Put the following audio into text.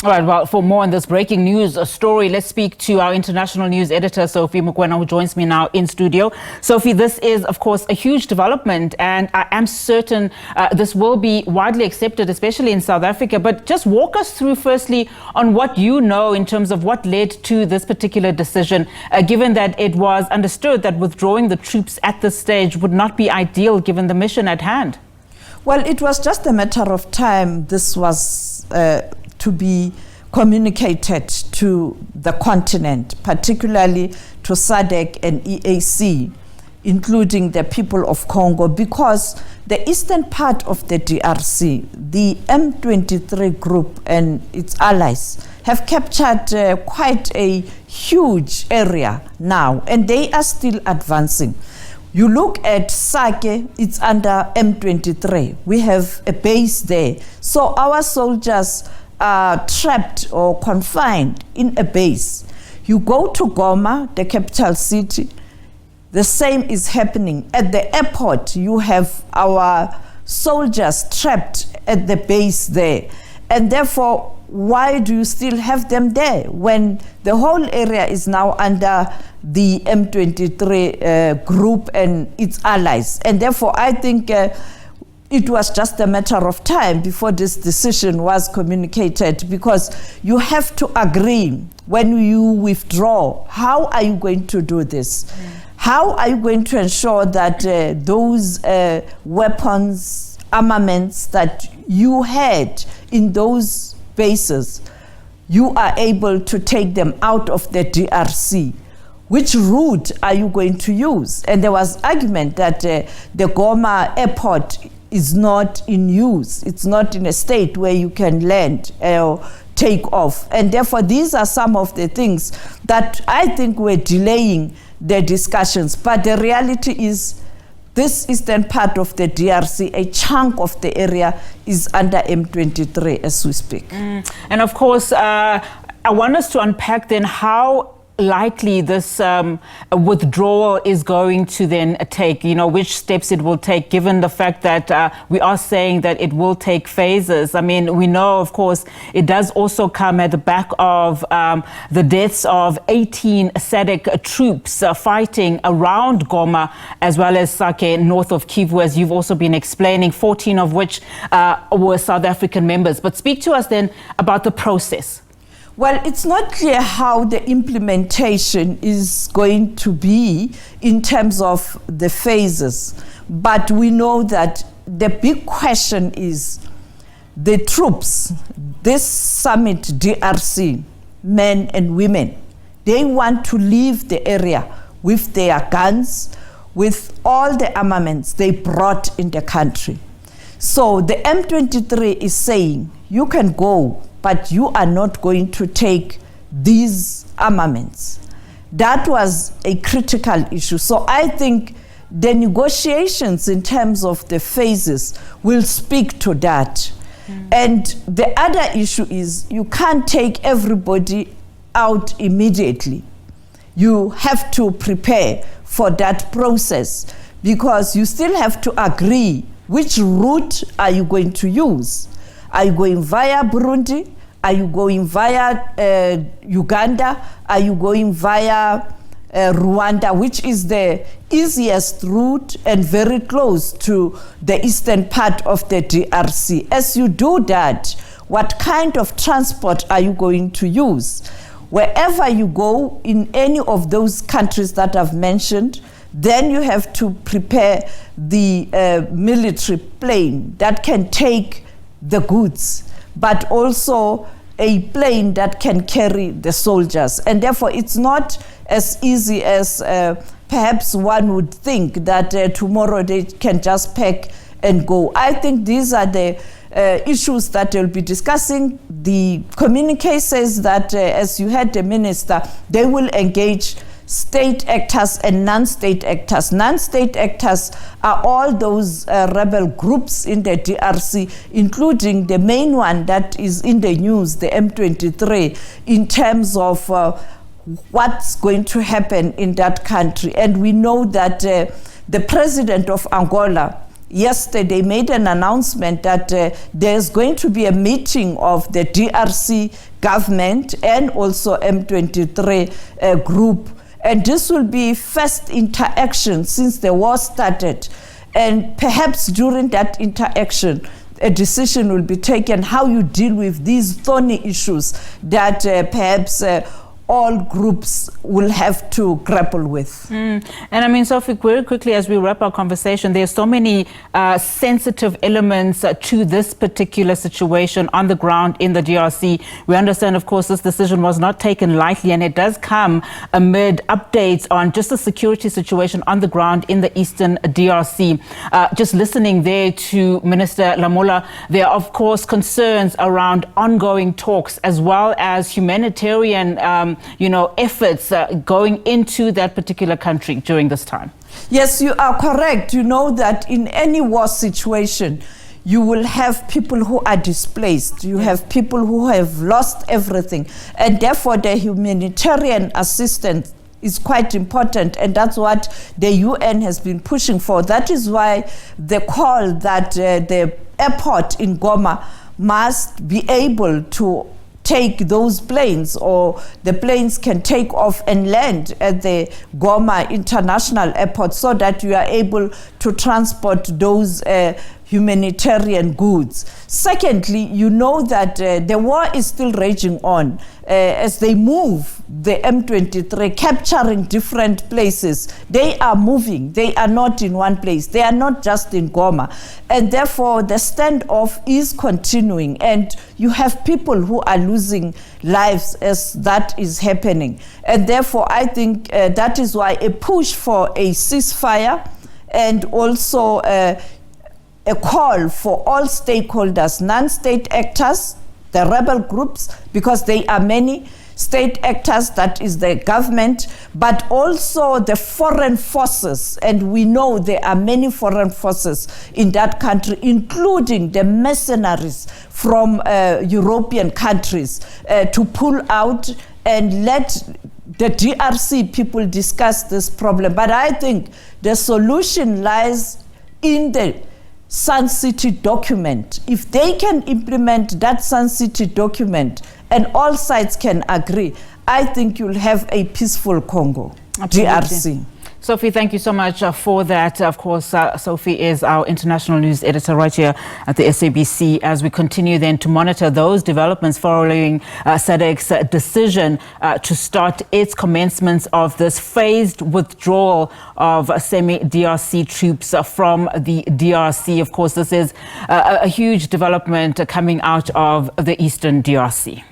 All right, well, for more on this breaking news story, let's speak to our international news editor, Sophie Mokoena, who joins me now in studio. Sophie, this is, of course, a huge development, and I am certain this will be widely accepted, especially in South Africa. But just walk us through, firstly, on what you know in terms of what led to this particular decision, given that it was understood that withdrawing the troops at this stage would not be ideal given the mission at hand. Well, it was just a matter of time. This was to be communicated to the continent, particularly to SADC and EAC, including the people of Congo, because the eastern part of the DRC, the M23 group and its allies, have captured quite a huge area now, and they are still advancing. You look at Sake, it's under M23. We have a base there. So our soldiers are trapped or confined in a base. You go to Goma, the capital city, the same is happening. At the airport, you have our soldiers trapped at the base there. And therefore, why do you still have them there when the whole area is now under the M23 group and its allies? And therefore, I think it was just a matter of time before this decision was communicated, because you have to agree when you withdraw. How are you going to do this? How are you going to ensure that those weapons, armaments that you had in those bases, you are able to take them out of the DRC? Which route are you going to use? And there was argument that the Goma airport is not in use. It's not in a state where you can land or take off. And therefore, these are some of the things that I think were delaying the discussions. But the reality is, this eastern part of the DRC, a chunk of the area is under M23 as we speak. And of course, I want us to unpack then how likely this withdrawal is going to then take, which steps it will take, given the fact that we are saying that it will take phases. I mean, we know, of course, it does also come at the back of the deaths of 18 SADC troops fighting around Goma, as well as Sake, north of Kivu, as you've also been explaining, 14 of which were South African members. But speak to us then about the process. Well, it's not clear how the implementation is going to be in terms of the phases, but we know that the big question is the troops, this summit DRC, men and women, they want to leave the area with their guns, with all the armaments they brought in the country. So the M23 is saying, you can go, but you are not going to take these armaments. That was a critical issue. So I think the negotiations in terms of the phases will speak to that. And the other issue is you can't take everybody out immediately. You have to prepare for that process, because you still have to agree which route are you going to use. Are you going via Burundi? Are you going via Uganda? Are you going via Rwanda, which is the easiest route and very close to the eastern part of the DRC? As you do that, what kind of transport are you going to use? Wherever you go in any of those countries that I've mentioned, then you have to prepare the military plane that can take the goods, but also a plane that can carry the soldiers. And therefore, it's not as easy as perhaps one would think, that tomorrow they can just pack and go. I think these are the issues that they'll be discussing. The communique says that, as you heard the minister, they will engage state actors and non-state actors. Non-state actors are all those rebel groups in the DRC, including the main one that is in the news, the M23, in terms of what's going to happen in that country. And we know that the president of Angola yesterday made an announcement that there's going to be a meeting of the DRC government and also M23 group. And this will be first interaction since the war started. And perhaps during that interaction, a decision will be taken how you deal with these thorny issues that perhaps all groups will have to grapple with. And I mean, Sophie, very quickly as we wrap our conversation, there's so many sensitive elements to this particular situation on the ground in the DRC. We understand, of course, this decision was not taken lightly, and it does come amid updates on just the security situation on the ground in the eastern DRC. Just listening there to Minister Lamola, there are, of course, concerns around ongoing talks as well as humanitarian efforts going into that particular country during this time. Yes, you are correct. You know that in any war situation, you will have people who are displaced. You have people who have lost everything. And therefore, the humanitarian assistance is quite important. And that's what the UN has been pushing for. That is why the call that the airport in Goma must be able to take those planes, or the planes can take off and land at the Goma International Airport so that you are able to transport those humanitarian goods. Secondly, you know that the war is still raging on as they move the M23, capturing different places. They are moving. They are not in one place. They are not just in Goma. And therefore, the standoff is continuing. And you have people who are losing lives as that is happening. And therefore, I think that is why a push for a ceasefire and also a call for all stakeholders, non-state actors, the rebel groups, because they are many, state actors, that is the government, but also the foreign forces. And we know there are many foreign forces in that country, including the mercenaries from European countries, to pull out and let the DRC people discuss this problem. But I think the solution lies in the Sun City document. If they can implement that Sun City document and all sides can agree, I think you'll have a peaceful Congo. Absolutely. DRC. Sophie, thank you so much for that. Of course, Sophie is our international news editor right here at the SABC, as we continue then to monitor those developments following SADC's decision to start its commencement of this phased withdrawal of semi-DRC troops from the DRC. Of course, this is a huge development coming out of the eastern DRC.